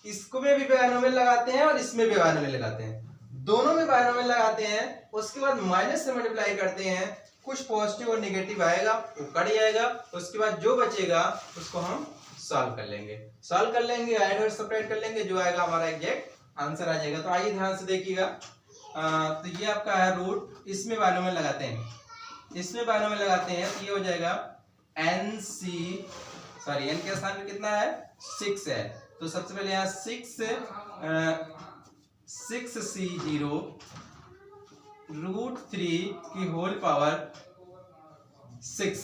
S1: इसको में भी बाइनोमियल लगाते हैं और इसमें भी बाइनोमियल लगाते हैं, दोनों में बाइनोमियल लगाते हैं। उसके बाद माइनस से मल्टीप्लाई करते हैं, कुछ पॉजिटिव और नेगेटिव आएगा वो कट जाएगा। उसके बाद जो बचेगा उसको हम सॉल्व कर लेंगे, ऐड और सब्ट्रैक्ट कर लेंगे, जो आएगा हमारा एग्जैक्ट आंसर आ जाएगा। तो आइए ध्यान से देखिएगा। तो ये आपका है रूट, इसमें बाइनोमियल लगाते हैं, तो ये हो जाएगा n के स्थान में कितना है 6 है। तो सबसे पहले यहाँ 6c0 √3 की होल पावर 6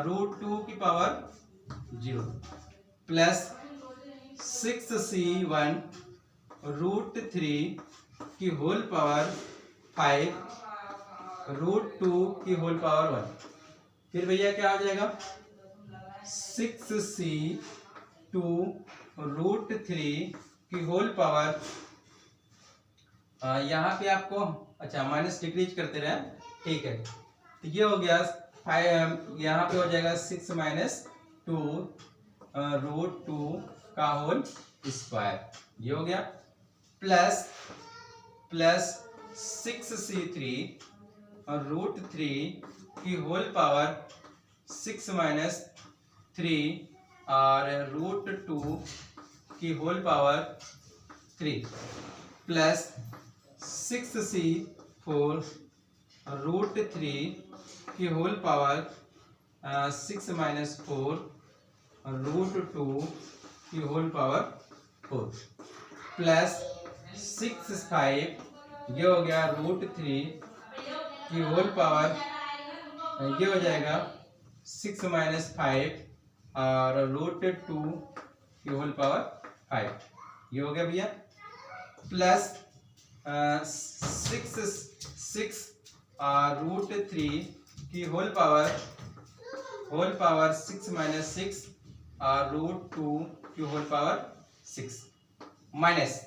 S1: √2 की पावर 0 प्लस 6c1 √3 की होल पावर 5 √2 की होल पावर 1। फिर भैया क्या हो जाएगा 6c2 √3 की होल पावर, यहाँ पे आपको अच्छा माइनस डिक्रीज करते रहे, ठीक है। तो ये हो गया 5, यहाँ पे हो जाएगा 6 माइनस 2 √2 का होल स्क्वायर, ये हो गया प्लस 6c3 √3 की होल पावर 6 माइनस 3 और √2 की होल पावर 3 प्लस 6c4 √3 की होल पावर 6 माइनस 4 √2 की होल पावर 4 प्लस 6 ये हो गया √3 की होल पावर, ये हो जाएगा 6 माइनस 5 और √2 की होल पावर 5, ये हो गया भैया। प्लस 6 रूट 3 की होल पावर 6 माइनस 6 रूट 2 की होल पावर 6, माइनस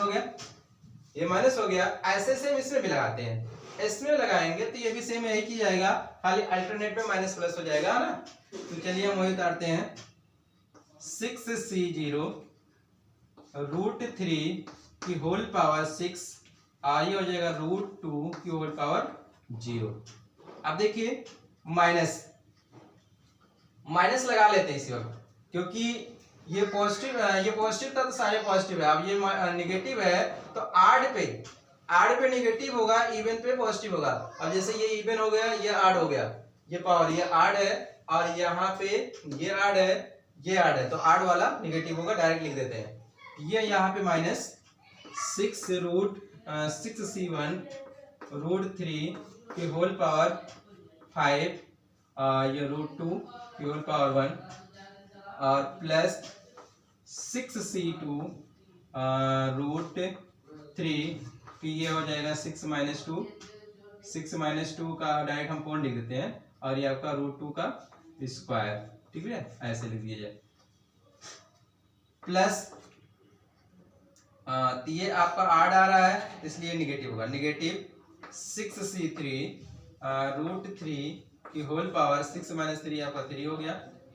S1: हो गया, ये माइनस हो गया। ऐसे सेम इसमें भी लगाते हैं, इसमें लगाएंगे तो ये भी सेम यही की जाएगा, खाली अल्टरनेट में माइनस प्लस हो जाएगा ना। तो चलिए हम वही उतारते हैं, 6c0 रूट 3 की होल पावर 6 ये हो जाएगा रूट 2 की होल पावर 0। अब देखिए माइनस लगा लेते हैं इसी वक्त, क्योंकि ये पॉजिटिव था तो सारे पॉजिटिव है। अब ये नेगेटिव है तो आड पे नेगेटिव होगा, इवन पे पॉजिटिव होगा। अब जैसे ये इवन हो गया, ये आड हो गया, ये पावर ये आड है, और यहाँ पे ये आड है, ये आड है, तो आड वाला नेगेटिव होगा, डायरेक्ट लिख देते हैं। ये यहाँ पे माइनस 6c1 रूट 3 की होल पावर 5 ये रूट 2 की होल पावर 1 और प्लस 6c2 रूट 3 की ये हो जाएगा 6 माइनस 2 का डायरेक्ट हम कौन लिख देते हैं, और ये आपका रूट 2 का स्क्वायर, ठीक है, ऐसे लिख दिया जाए। प्लस ये आपका आड आ रहा है इसलिए नेगेटिव होगा, नेगेटिव 6c3 रूट 3 की होल पावर 6 माइनस 3 आपका 3 हो गया,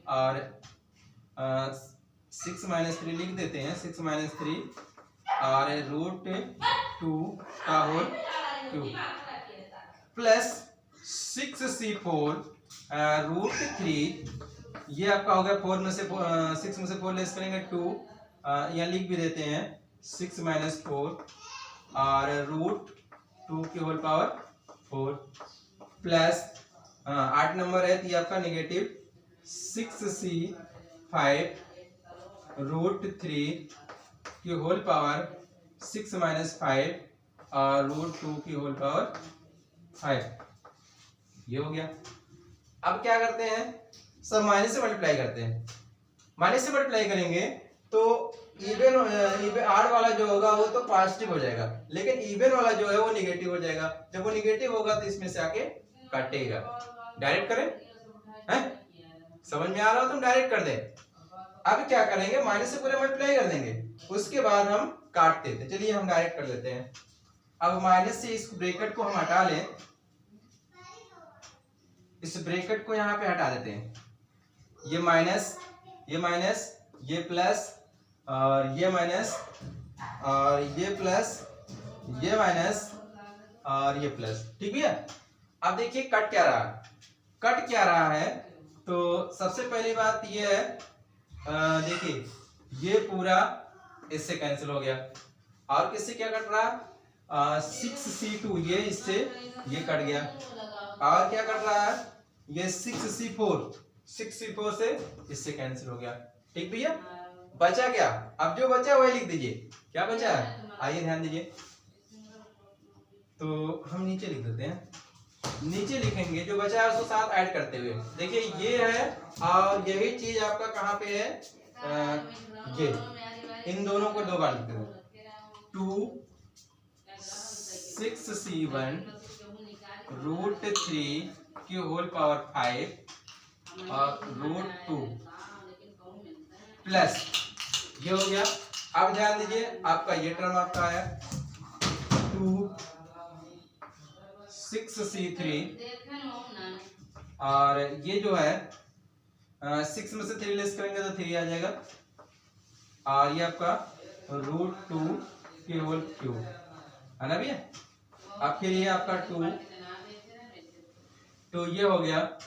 S1: और 6 माइनस 3 लिख देते हैं, 6 माइनस 3 और रूट 2 का होल 2 प्लस 6c4 रूट 3, ये आपका हो गया 4 में से 6 में से 4 लेस करेंगे 2, यहाँ लिख भी देते हैं 6 माइनस 4 और रूट 2 की होल पावर 4 प्लस 8 नंबर है तो ये आपका नेगेटिव 6c5 रूट 3 की होल पावर 6 माइनस 5 और रूट 2 की होल पावर 5, ये हो गया। अब क्या करते हैं, सब माइनस से मल्टीप्लाई करते हैं। माइनस से मल्टीप्लाई करेंगे तो इवन आड वाला जो होगा वो तो पॉजिटिव हो जाएगा, लेकिन इवन वाला जो है वो नेगेटिव हो जाएगा। जब वो नेगेटिव होगा तो इसमें से आके काटेगा। डायरेक्ट करें, हैं? समझ में आ रहा हो तुम डायरेक्ट कर दे। अब क्या करेंगे, माइनस से पूरे मल्टीप्लाई कर देंगे, उसके बाद हम काटते थे। चलिए हम डायरेक्ट कर लेते हैं। अब माइनस से इस ब्रैकेट को हम हटा लें, इस ब्रैकेट को यहाँ पे हटा देते हैं। ये माइनस, ये प्लस और ये माइनस और ये प्लस, ये माइनस और ये प्लस, ठीक है। अब देखिए कट क्या रहा है, तो सबसे पहली बात ये है, देखिए ये पूरा इससे कैंसिल हो गया, और किससे क्या कट रहा, 6c2 ये इससे ये कट गया, और क्या कट रहा है, ये 6c4 से इससे कैंसिल हो गया, ठीक भैया। बचा क्या, अब जो बचा वही लिख दीजिए। क्या बचा है, आइए ध्यान दीजिए, तो हम नीचे लिख देते हैं। नीचे लिखेंगे जो बचा है उसको साथ ऐड करते हुए, देखिए ये है और यही चीज आपका कहाँ पे है, ये इन दोनों को दो बार लिखते हैं, 6c1 रूट 3 की होल पावर 5 और रूट 2 प्लस ये हो गया। अब ध्यान दीजिए आपका ये टर्म आपका है 6c3 और ये जो है 6 में से 3 लेस करेंगे तो 3 आ जाएगा, और ये आपका रूट 2 की होल क्यूब है ना भैया। अब फिर ये आपका 2 ये हो गया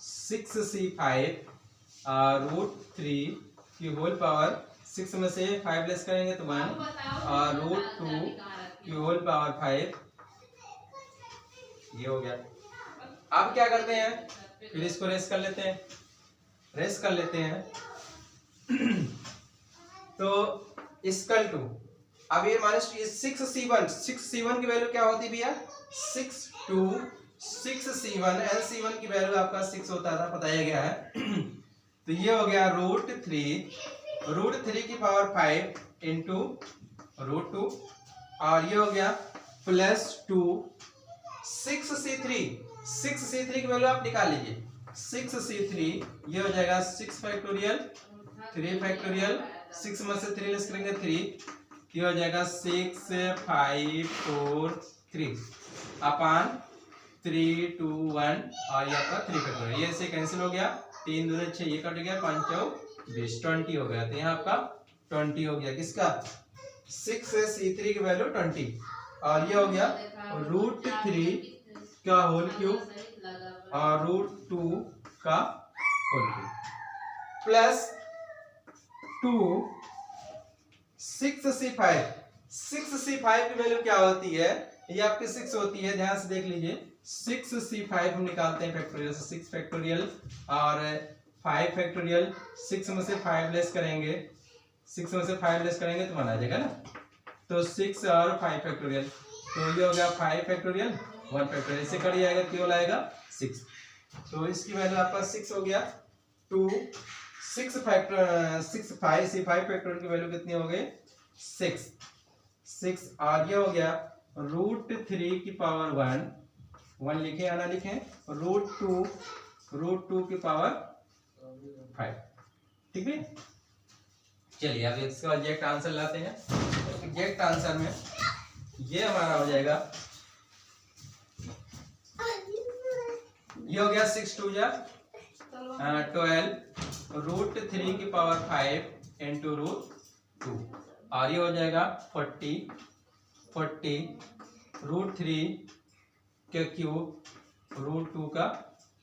S1: 6c5 रूट 3 की होल पावर 6 में से 5 लेस करेंगे तो 1 और रूट 2 की होल पावर 5, ये हो गया। अब क्या करते हैं, फिर इसको रेस कर लेते हैं, तो इसकल टू, अब ये माइनस 6c1 की वैल्यू क्या होती भैया, 6c1 LC1 की वैल्यू आपका 6 होता था, बताया गया है। तो ये हो गया √3 की पावर 5 इंटू √2 और ये हो गया +2 6c3 की वैल्यू आप निकाल लीजिए 6c3 ये हो जाएगा 6 फैक्टोरियल 3 फैक्टोरियल 6 में से 3 लेस करेंगे 3 ये हो जाएगा 6 5 4 3 अपान 3 2 1 और ये आपका 3 फैक्टोरियल ये से कैंसिल हो गया 3 दूनी 6 ये कट गया 5 20 20 हो गया तो यहाँ आपका 20 हो गया किसका 6c3 की वैल्यू 20 और ये हो गया √3 का होल क्यूब और √2 का होल क्यूब प्लस 2 6c5 की वैल्यू क्या होती है ये आपकी 6 होती है ध्यान से देख लीजिए 6c5 हम निकालते हैं फैक्टोरियल से 6 फैक्टोरियल और 5 फैक्टोरियल 6 में से 5 लेस करेंगे 6 में से 5 लेस करेंगे तो 1 आ जाएगा ना तो 6 और 5 फैक्टोरियल तो ये हो गया 5 फैक्टोरियल 1 फैक्टोरियल इससे कट जाएगा केवल आएगा 6 तो इसकी वैल्यू आपका 6 हो गया 2 6 5 फैक्टोरियल की वैल्यू कितनी हो गई 6 और ये हो गया √3 की पावर 1 लिखे या ना लिखे √2 की पावर 5 ठीक है चलिए अब इसका एग्जैक्ट आंसर लाते हैं एग्जैक्ट आंसर में ये हमारा हो जाएगा ये हो गया 6 2 जा 12 √3 की पावर 5 इंटू √2 और ये हो जाएगा 40 √3 के क्यूब √2 का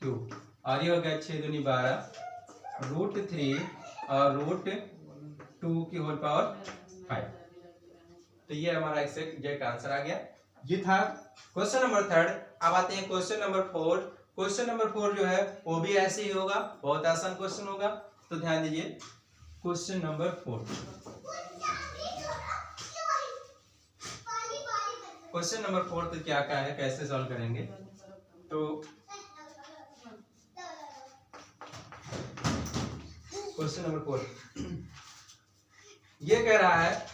S1: क्यूब और ये हो गया 6 दूनी 12 √3 और √2 की होल पावर 5 तो ये हमारा एग्जैक्ट आंसर आ गया ये था क्वेश्चन नंबर 3 अब आते हैं क्वेश्चन नंबर 4 क्वेश्चन नंबर 4 जो है वो भी ऐसे ही होगा बहुत आसान क्वेश्चन होगा तो ध्यान दीजिए क्वेश्चन नंबर 4 क्वेश्चन नंबर 4 तो क्या है कैसे सॉल्व करेंगे तो क्वेश्चन नंबर 4 ये कह रहा है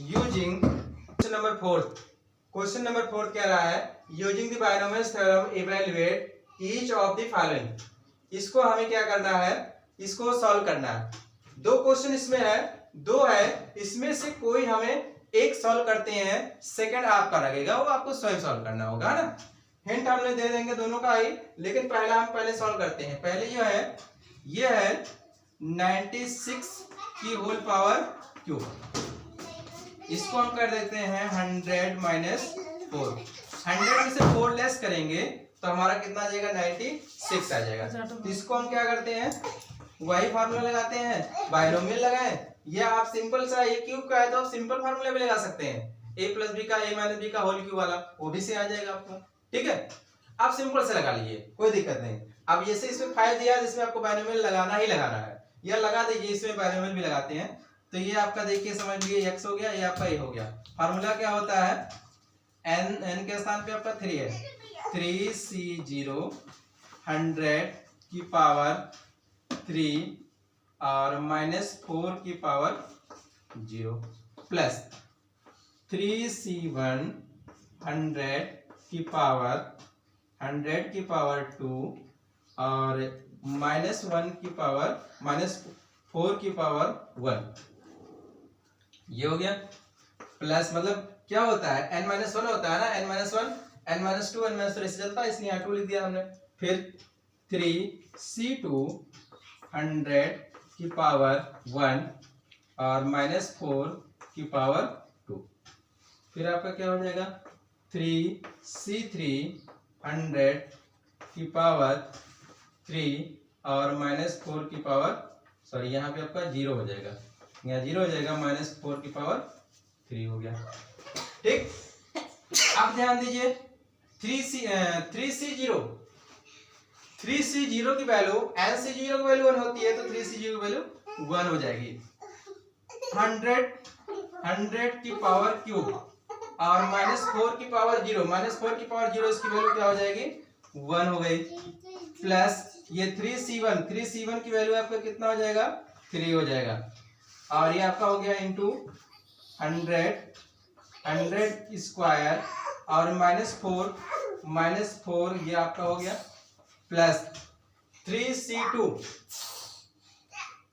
S1: यूजिंग क्वेश्चन नंबर 4 कह रहा है using the binomials theorem evaluate each of the following इसको हमें क्या करना है इसको सॉल्व करना है दो क्वेश्चन इसमें है दो है इसमें से कोई हमें एक सॉल्व करते हैं सेकंड आपका लगेगा वो आपको स्वयं सॉल्व करना होगा ना हिंट हमने दे देंगे दोनों का ही लेकिन पहले सॉल्व करते हैं पहले जो है ये है 96 की होल पावर क्यूब इसको हम कर देते हैं 100 माइनस 4 100 में से 4 लेस करेंगे तो हमारा कितना आ जाएगा 96 आ जाएगा तो इसको हम क्या करते हैं वही फार्मूला लगाते हैं बायनोमियल लगाएं या आप सिंपल सा ये क्यूब का है तो आप सिंपल फार्मूला भी लगा सकते हैं a प्लस बी का a माइनस बी का होल क्यूब वाला वो भी से आ जाएगा आपको ठीक है आप सिंपल से लगा लीजिए कोई दिक्कत नहीं अब जैसे इसमें 5 दिया जिसमें आपको बायनोमियल लगाना ही लगाना है या लगा दीजिए इसमें बायनोमियल भी लगाते हैं तो ये आपका देखिए समझ लीजिए x हो गया ये आपका a हो गया फार्मूला क्या होता है n के स्थान पे आपका 3 है 3c0 100 की पावर 3 और -4 की पावर 0 प्लस 3c1 100 की पावर 2 और -1 की पावर -4 की पावर 1 ये हो गया प्लस मतलब क्या होता है n-1 होता है ना n-1 n-2 n-3 ऐसे चलता है इसलिए 2 लिख दिया हमने फिर 3c2 100 की पावर 1 और -4 की पावर 2 फिर आपका क्या हो जाएगा 3c3 100 की पावर 3 और -4 की पावर सॉरी यहाँ पे आपका 0 हो जाएगा यहाँ 0 हो जाएगा -4 की पावर 3 हो गया ठीक अब ध्यान दीजिए 3c0 की वैल्यू nc0 की वैल्यू 1 होती है तो 3c0 की वैल्यू 1 हो जाएगी 100 की पावर क्यूब और -4 की पावर 0 -4 की पावर 0 इसकी वैल्यू क्या हो जाएगी 1 हो गई प्लस ये 3C1 की वैल्यू आपका कितना हो जाएगा 3 हो जाएगा, और ये आपका हो गया इंटू 100 स्क्वायर और -4 ये आपका हो गया प्लस 3C2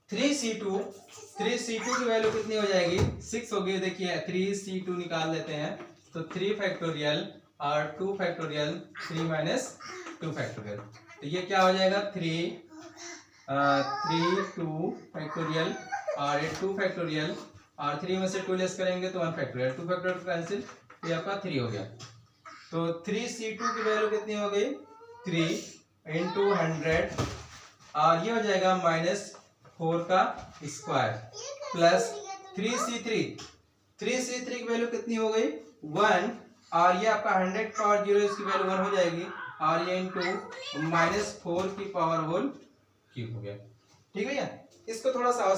S1: की वैल्यू कितनी हो जाएगी 6 होगी। देखिए 3C2 निकाल लेते हैं तो 3 फैक्टोरियल और 2 फैक्टोरियल 3 माइनस 2 फैक्टोरियल, तो ये क्या हो जाएगा 3 2 फैक्टोरियल और 2 फैक्टोरियल और 3 में से 2 लेस करेंगे तो 1 फैक्टोरियल, 2 फैक्टोरियल कैंसिल, ये आपका 3 हो गया। तो 3C2 की वैल्यू कितनी हो गई 3 इंटू 100 और ये हो जाएगा -4 का स्क्वायर प्लस 3C3 की वैल्यू कितनी हो गई 1 और ये आपका 100 पावर 0 इसकी वैल्यू 1 हो जाएगी और ये इंटू -4 की पावर होल क्यूब हो गया। ठीक है, इसको थोड़ा सा और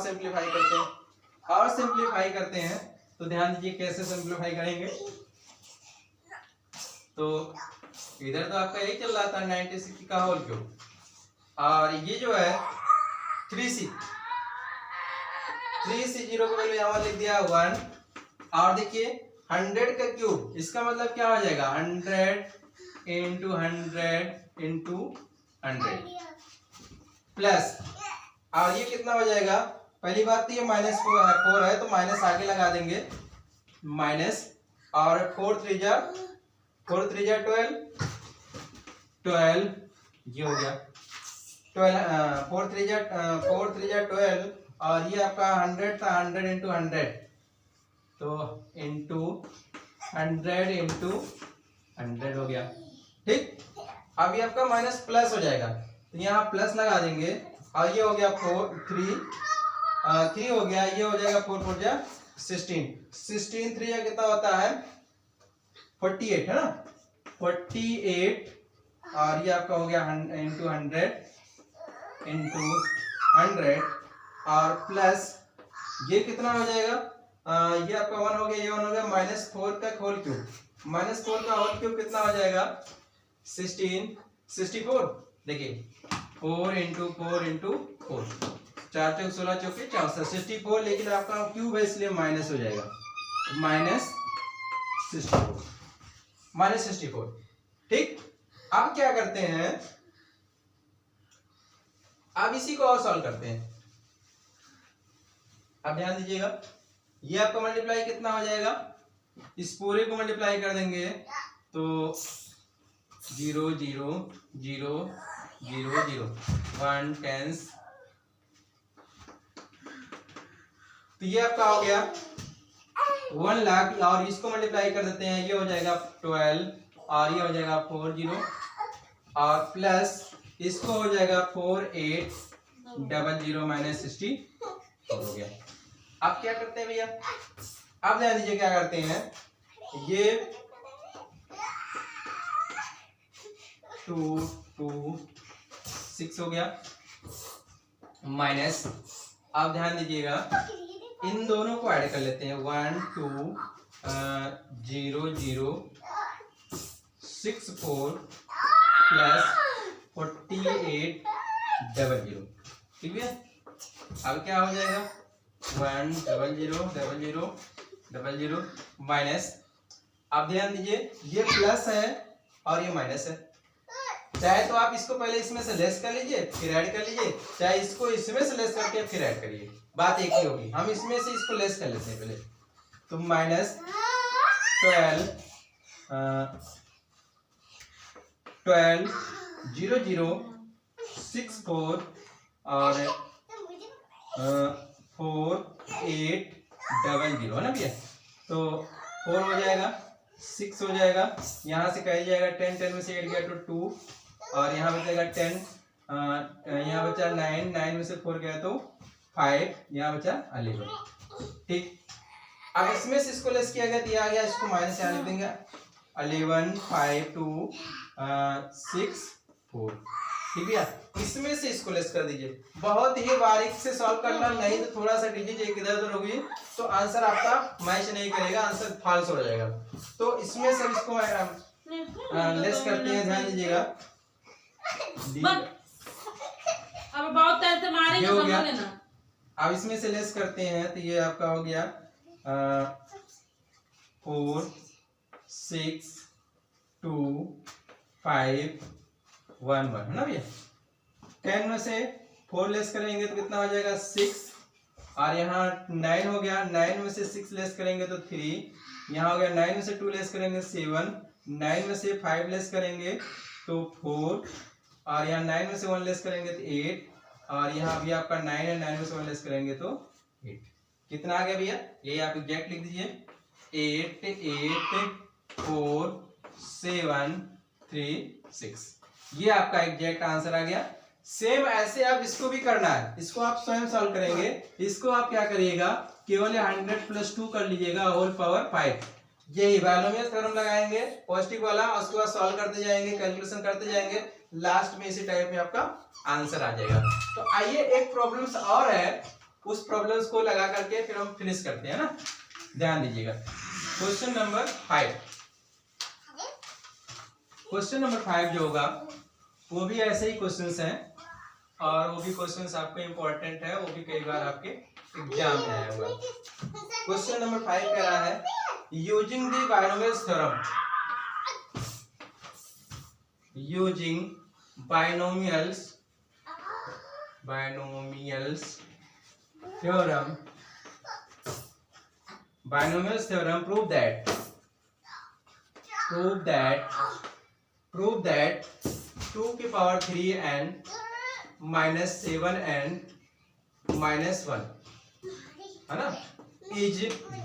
S1: सिंप्लीफाई करते हैं तो ध्यान दीजिए कैसे सिंप्लीफाई करेंगे। तो इधर तो आपका यही चल रहा था 96 का होल क्यूब और ये जो है 3C0 को वैल्यू यहाँ लिख दिया 1 और देखिए 100 का क्यूब, इसका मतलब क्या हो जाएगा 100 इंटू 100 प्लस और ये कितना हो जाएगा, पहली बात तो ये -4 है तो माइनस आगे लगा देंगे माइनस और 4 3 जा 12 ये हो गया 4 3 जा 12 और ये आपका 100 था 100 इंटू 100 तो इंटू 100 इंटू 100 हो गया। ठीक, अब ये आपका माइनस प्लस हो जाएगा तो यहाँ प्लस लगा देंगे और ये हो गया 3 हो गया, ये हो जाएगा 4 4 जा 16 3 या कितना होता है 48 है ना 48 और ये आपका हो गया इंटू 100 और प्लस ये कितना हो जाएगा ये आपका 1 हो गया, ये 1 हो गया -4 का होल क्यूब, -4 का होल क्यूब कितना हो जाएगा 64। देखिए 4 इंटू 4 4 चौक 16 चौके 64 64, लेकिन आपका क्यूब है इसलिए माइनस हो जाएगा -64। ठीक, अब क्या करते हैं, अब इसी को और सॉल्व करते हैं। अब ध्यान दीजिएगा ये आपका मल्टीप्लाई कितना हो जाएगा, इस पूरे को मल्टीप्लाई कर देंगे तो 0 0 0 0 0 1 10, तो ये आपका हो गया 1 लाख और इसको मल्टीप्लाई कर देते हैं, ये हो जाएगा 12 और ये हो जाएगा 40 और प्लस इसको हो जाएगा 4800 -60 हो गया। अब क्या करते हैं भैया, अब ध्यान दीजिए क्या करते हैं, ये 2 2 6 हो गया माइनस, अब ध्यान दीजिएगा इन दोनों को ऐड कर लेते हैं 1 2 0 0 6 4 प्लस 4800। ठीक है, अब क्या हो जाएगा 1000000 माइनस, अब ध्यान दीजिए ये प्लस है और ये माइनस है, चाहे तो आप इसको पहले इसमें से लेस कर लीजिए फिर ऐड कर लीजिए, चाहे इसको इसमें से लेस करके फिर ऐड करिए, बात एक ही होगी। हम इसमें से इसको लेस कर लेते हैं पहले, तो -12 0 0 6 4 और 4800 है ना भैया, तो 4 हो जाएगा 6 हो जाएगा, यहाँ से कह जाएगा 10 में से 8 गया तो 2 और यहाँ बचेगा 10, यहाँ बचा 9 में से 4 गया तो 5, यहाँ बचा 11। ठीक, अब इसमें से इसको लेस किया गया तो ये आ गया, इसको माइनस यहाँ लिख देंगे 11 5 2 6 4। ठीक है, इसमें से इसको लेस कर दीजिए, बहुत ही बारीक से सॉल्व करना, नहीं तो थोड़ा सा डिजिट एक इधर उधर होगी तो आंसर आपका मैच नहीं करेगा, आंसर फॉल्स हो जाएगा। तो इसमें से इसको लेस करते हैं, ध्यान दीजिएगा
S2: अब बहुत टाइम से मारेंगे,
S1: ये हो गया।
S2: समझ लेना।
S1: अब इसमें से लेस करते हैं तो ये आपका हो गया 4 6 2 5 1 1 है ना भैया। 10 में से 4 लेस करेंगे तो कितना हो जाएगा 6, और यहाँ 9 हो गया, 9 में से 6 लेस करेंगे तो 3, यहाँ हो गया 9 में से 2 लेस करेंगे 7, 9 में से 5 लेस करेंगे तो 4, और यहाँ 9 में से 1 लेस करेंगे तो 8, और यहाँ अभी आपका 9 है, 9 में से 1 लेस करेंगे तो 8। कितना आ गया भैया, ये आप एग्जैक्ट लिख दीजिए 8 8 4 7 3 6। ये आपका एग्जैक्ट आंसर आ गया। सेम ऐसे आप इसको भी करना है, इसको आप स्वयं सॉल्व करेंगे। इसको आप क्या करिएगा, केवल 100 + 2 कर लीजिएगा होल पावर 5। यही बायनोमियल थ्योरम लगाएंगे पॉजिटिव वाला, उसके बाद सॉल्व करते जाएंगे, कैलकुलेशन करते जाएंगे, लास्ट में इसी टाइप में आपका आंसर आ जाएगा। तो आइए एक प्रॉब्लम्स और है, उस प्रॉब्लम्स को लगा करके फिर हम फिनिश करते हैं ना। ध्यान दीजिएगा, क्वेश्चन नंबर 5। क्वेश्चन नंबर 5 जो होगा वो भी ऐसे ही क्वेश्चंस हैं, और वो भी क्वेश्चंस आपको इंपॉर्टेंट है, वो भी कई बार आपके एग्जाम में आया हुआ। क्वेश्चन नंबर 5 कह रहा है using the binomials theorem, using binomials theorem, binomials theorem prove that 2 की power 3n minus 7n minus 1 है ना is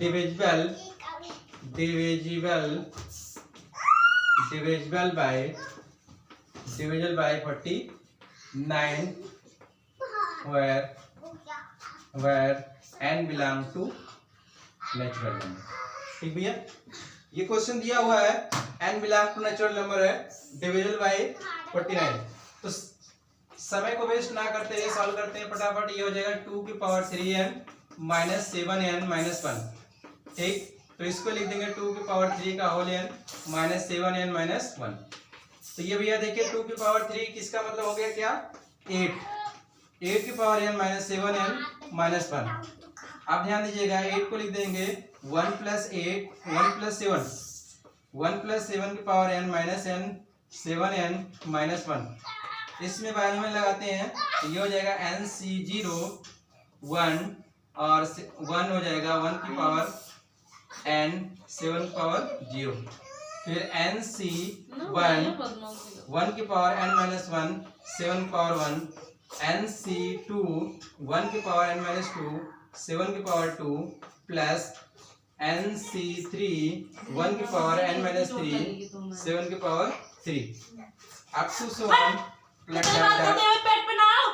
S1: divisible by 49 where n belong to natural number. ठीक भैया, ये क्वेश्चन दिया हुआ है n belong to natural number है, डिविजल बाय 49। तो समय को वेस्ट ना करते हुए सॉल्व करते हैं फटाफट। ये हो जाएगा 2 की power 3n minus 7n minus 1। ठीक, तो इसको लिख देंगे 2 की पावर 3 का whole n minus 7n minus 1। तो ये भैया देखिए 2 की पावर 3 किसका मतलब हो गया क्या, 8 की power n minus 7n minus 1। आप ध्यान दीजिएगा 8 को लिख देंगे 1 + 8 1 + 7 1 + 7 की power n minus n 7n minus 1। इसमें बायनोमियल लगाते हैं तो ये हो जाएगा nc0 1 और 1 हो जाएगा 1 की पावर n 7 की पावर 0, फिर nc1 1 की पावर n minus 1 7 की पावर 1, nc2 1 की पावर n minus 2 7 की पावर 2 प्लस nc3 1 की पावर n minus 3 7 की पावर 3 up to 7 प्लस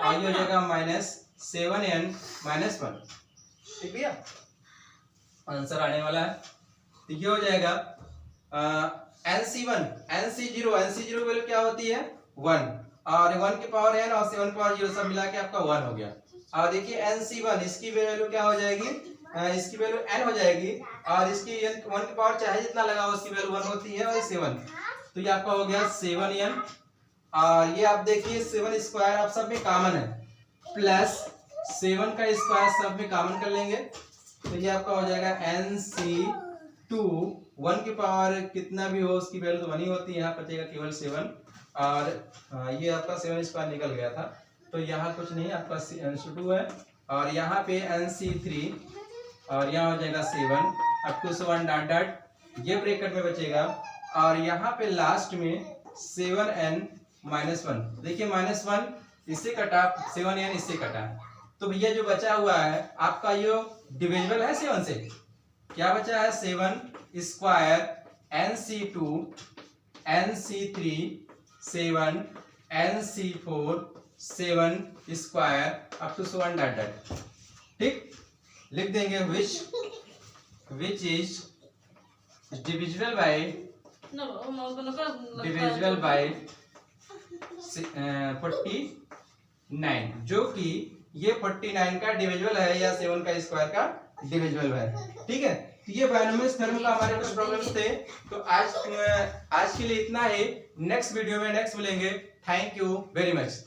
S1: और ये हो जाएगा minus 7n minus 1। ठीक भैया, आंसर आने वाला है। तो ये हो जाएगा nc1 nc0 वैल्यू क्या होती है 1, और 1 की पावर n और 7 की पावर 0 सब मिला के आपका 1 हो गया। और देखिए nc1 इसकी वैल्यू क्या हो जाएगी, इसकी वैल्यू n हो जाएगी, और इसकी 1 की पावर चाहे जितना लगाओ उसकी वैल्यू 1 होती है, और 7 तो ये आपका हो गया 7n। और ये आप देखिए 7 स्क्वायर आप सब में कॉमन है, प्लस 7 का स्क्वायर सब में कॉमन कर लेंगे तो ये आपका हो जाएगा nc2 1 की पावर कितना भी हो उसकी वैल्यू तो 1 ही होती है, यहाँ बचेगा केवल 7, और ये आपका 7 स्क्वायर निकल गया था तो यहाँ कुछ नहीं, आपका nc2 है, और यहाँ पे nc3 और यहाँ हो जाएगा 7 अप टू 7 डॉट डॉट ये ब्रैकेट में बचेगा, और यहाँ पे लास्ट में 7n minus 1। देखिए -1 इससे कटा, 7n इससे कटा, तो भैया जो बचा हुआ है आपका ये डिविजिबल है 7 से, क्या बचा है 7 square nc2 nc3 7 nc4 7 square up to 7 dot dot. ठीक, लिख देंगे which is divisible by 49, जो कि ये 49 का डिविजिबल है या 7 का स्क्वायर का डिविजिबल है। ठीक है, तो ये बायनोमियल्स थ्योरम का हमारे कुछ प्रॉब्लम्स थे। तो आज के लिए इतना ही, नेक्स्ट वीडियो में नेक्स्ट मिलेंगे। Thank you very much.